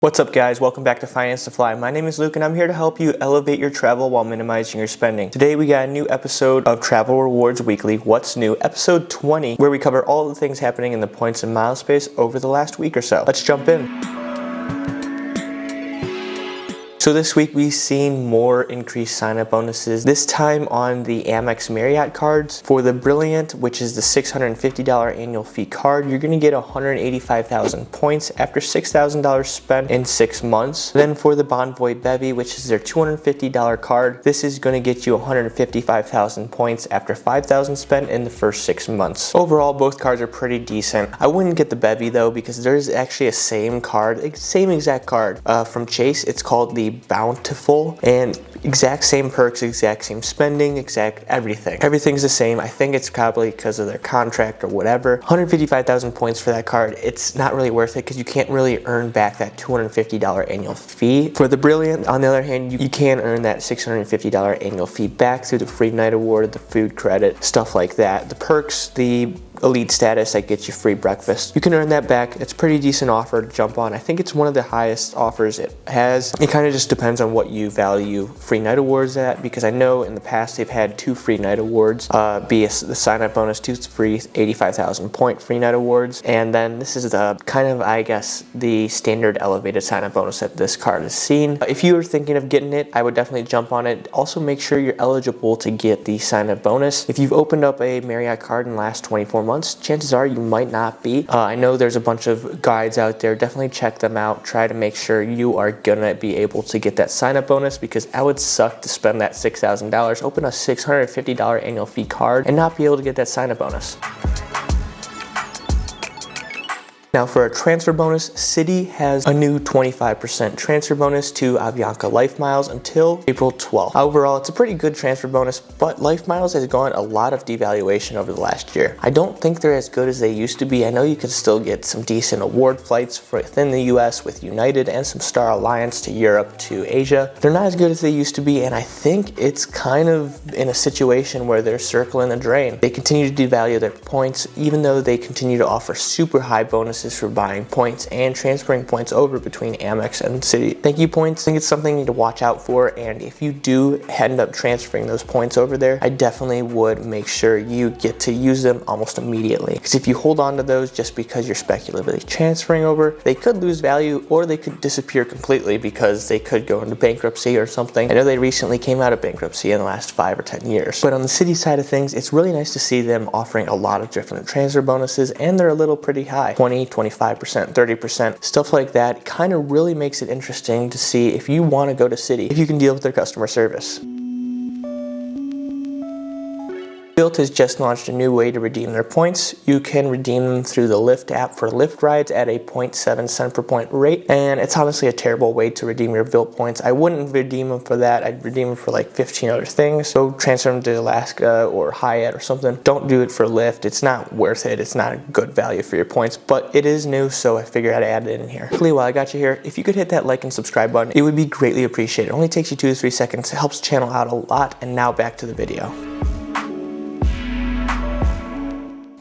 What's up guys, welcome back to Finance to Fly. My name is Luke and I'm here to help you elevate your travel while minimizing your spending. Today we got a new episode of Travel Rewards Weekly, What's New, episode 20, where we cover all the things happening in the points and miles space over the last week or so. Let's jump in. So this week we've seen more increased sign-up bonuses, this time on the Amex Marriott cards. For the Brilliant, which is the $650 annual fee card, you're going to get 185,000 points after $6,000 spent in 6 months. Then for the Bonvoy Bevy, which is their $250 card, this is going to get you 155,000 points after $5,000 spent in the first 6 months. Overall, both cards are pretty decent. I wouldn't get the Bevy though, because there's actually a same exact card from Chase. It's called the Bountiful, and exact same perks, exact same spending, exact everything. Everything's the same. I think it's probably because of their contract or whatever. 155,000 points for that card. It's not really worth it because you can't really earn back that $250 annual fee. For the Brilliant, on the other hand, you can earn that $650 annual fee back through the free night award, the food credit, stuff like that. The perks, the elite status that gets you free breakfast, you can earn that back. It's a pretty decent offer to jump on. I think it's one of the highest offers it has. It kind of just depends on what you value free night awards at, because I know in the past they've had 2 free night awards, the sign-up bonus, 2 free 85,000 point free night awards, and then this is the kind of, I guess, the standard elevated sign-up bonus that this card has seen. If you are thinking of getting it, I would definitely jump on it. Also make sure you're eligible to get the sign-up bonus. If you've opened up a Marriott card in the last 24 months, chances are you might not be. I know there's a bunch of guides out there. Definitely check them out. Try to make sure you are gonna be able to get that sign-up bonus, because I would suck to spend that $6,000, open a $650 annual fee card, and not be able to get that sign-up bonus. Now for a transfer bonus, Citi has a new 25% transfer bonus to Avianca Life Miles until April 12th. Overall, it's a pretty good transfer bonus, but Life Miles has gone a lot of devaluation over the last year. I don't think they're as good as they used to be. I know you can still get some decent award flights within the US with United and some Star Alliance to Europe to Asia. They're not as good as they used to be, and I think it's kind of in a situation where they're circling the drain. They continue to devalue their points, even though they continue to offer super high bonuses for buying points and transferring points over between Amex and Citi. Thank you points. I think it's something you need to watch out for, and if you do end up transferring those points over there, I definitely would make sure you get to use them almost immediately, because if you hold on to those just because you're speculatively transferring over, they could lose value or they could disappear completely because they could go into bankruptcy or something. I know they recently came out of bankruptcy in the last 5 or 10 years, but on the Citi side of things, it's really nice to see them offering a lot of different transfer bonuses, and they're a little pretty high, 20, 25%, 30%, stuff like that. Kind of really makes it interesting to see if you want to go to Citi, if you can deal with their customer service. Bilt has just launched a new way to redeem their points. You can redeem them through the Lyft app for Lyft rides at a 0.7 cent per point rate, and it's honestly a terrible way to redeem your Bilt points. I wouldn't redeem them for that. I'd redeem them for like 15 other things. Go transfer them to Alaska or Hyatt or something. Don't do it for Lyft. It's not worth it. It's not a good value for your points, but it is new, so I figured I'd add it in here. Quickly, while I got you here, if you could hit that like and subscribe button, it would be greatly appreciated. It only takes you 2 to 3 seconds. It helps the channel out a lot, and now back to the video.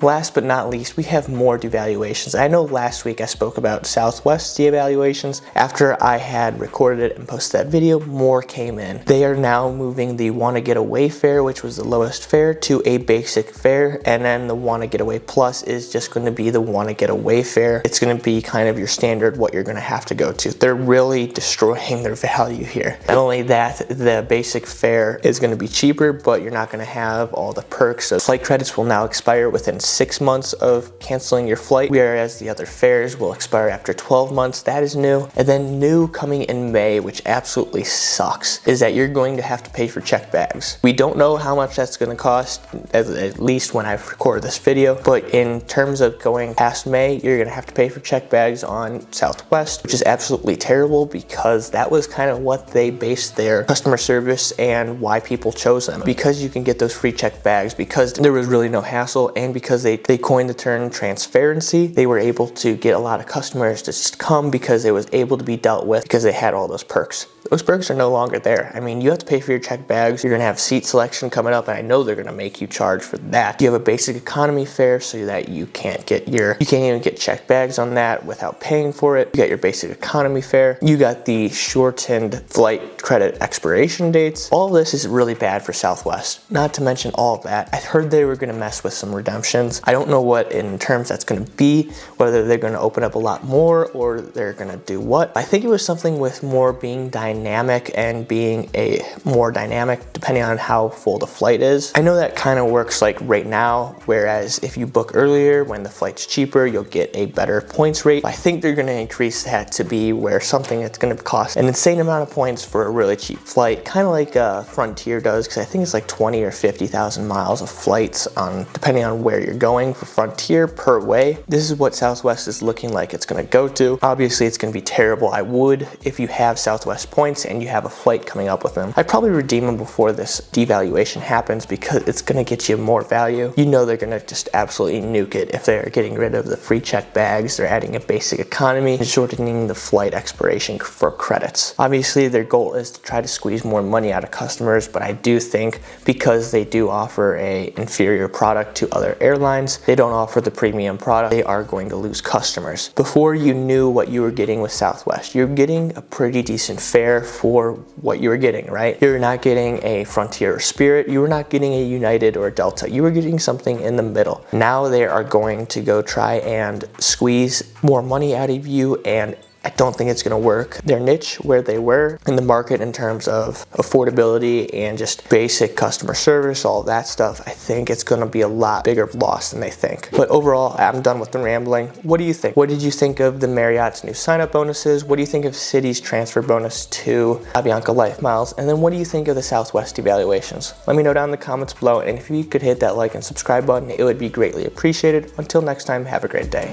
Last but not least, we have more devaluations. I know last week I spoke about Southwest devaluations. After I had recorded it and posted that video, more came in. They are now moving the Wanna Get Away fare, which was the lowest fare, to a basic fare, and then the Wanna Get Away Plus is just going to be the Wanna Get Away fare. It's going to be kind of your standard, what you're going to have to go to. They're really destroying their value here. Not only that, the basic fare is going to be cheaper, but you're not going to have all the perks. So flight credits will now expire within 6 months of canceling your flight, whereas the other fares will expire after 12 months. That is new. And then new coming in May, which absolutely sucks, is that you're going to have to pay for check bags. We don't know how much that's going to cost, at least when I record this video, but in terms of going past May, you're going to have to pay for check bags on Southwest, which is absolutely terrible, because that was kind of what they based their customer service and why people chose them. Because you can get those free check bags, because there was really no hassle, and because because they coined the term transparency. They were able to get a lot of customers to just come because it was able to be dealt with because they had all those perks. Those perks are no longer there. I mean, you have to pay for your checked bags. You're gonna have seat selection coming up, and I know they're gonna make you charge for that. You have a basic economy fare so that you can't even get checked bags on that without paying for it. You got your basic economy fare. You got the shortened flight credit expiration dates. All this is really bad for Southwest. Not to mention all of that, I heard they were gonna mess with some redemptions. I don't know what in terms that's gonna be, whether they're gonna open up a lot more or they're gonna do what. I think it was something with more being dynamic and being a more dynamic depending on how full the flight is. I know that kind of works like right now, whereas if you book earlier when the flight's cheaper, you'll get a better points rate. I think they're gonna increase that to be where something that's gonna cost an insane amount of points for a really cheap flight, kind of like Frontier does, because I think it's like 20 or 50,000 miles of flights on depending on where you're going for Frontier per way. This is what Southwest is looking like it's gonna go to. Obviously it's gonna be terrible. I would, if you have Southwest points and you have a flight coming up with them, I'd probably redeem them before this devaluation happens because it's gonna get you more value. You know they're gonna just absolutely nuke it if they're getting rid of the free check bags, they're adding a basic economy, and shortening the flight expiration for credits. Obviously their goal is to try to squeeze more money out of customers, but I do think because they do offer a inferior product to other airlines, they don't offer the premium product, they are going to lose customers. Before you knew what you were getting with Southwest, you're getting a pretty decent fare for what you were getting, right? You're not getting a Frontier or Spirit, you were not getting a United or a Delta, you were getting something in the middle. Now they are going to go try and squeeze more money out of you, and I don't think it's gonna work. Their niche, where they were in the market in terms of affordability and just basic customer service, all that stuff, I think it's gonna be a lot bigger loss than they think. But overall, I'm done with the rambling. What do you think? What did you think of the Marriott's new sign-up bonuses? What do you think of Citi's transfer bonus to Avianca Life Miles? And then what do you think of the Southwest devaluations? Let me know down in the comments below, and if you could hit that like and subscribe button, it would be greatly appreciated. Until next time, have a great day.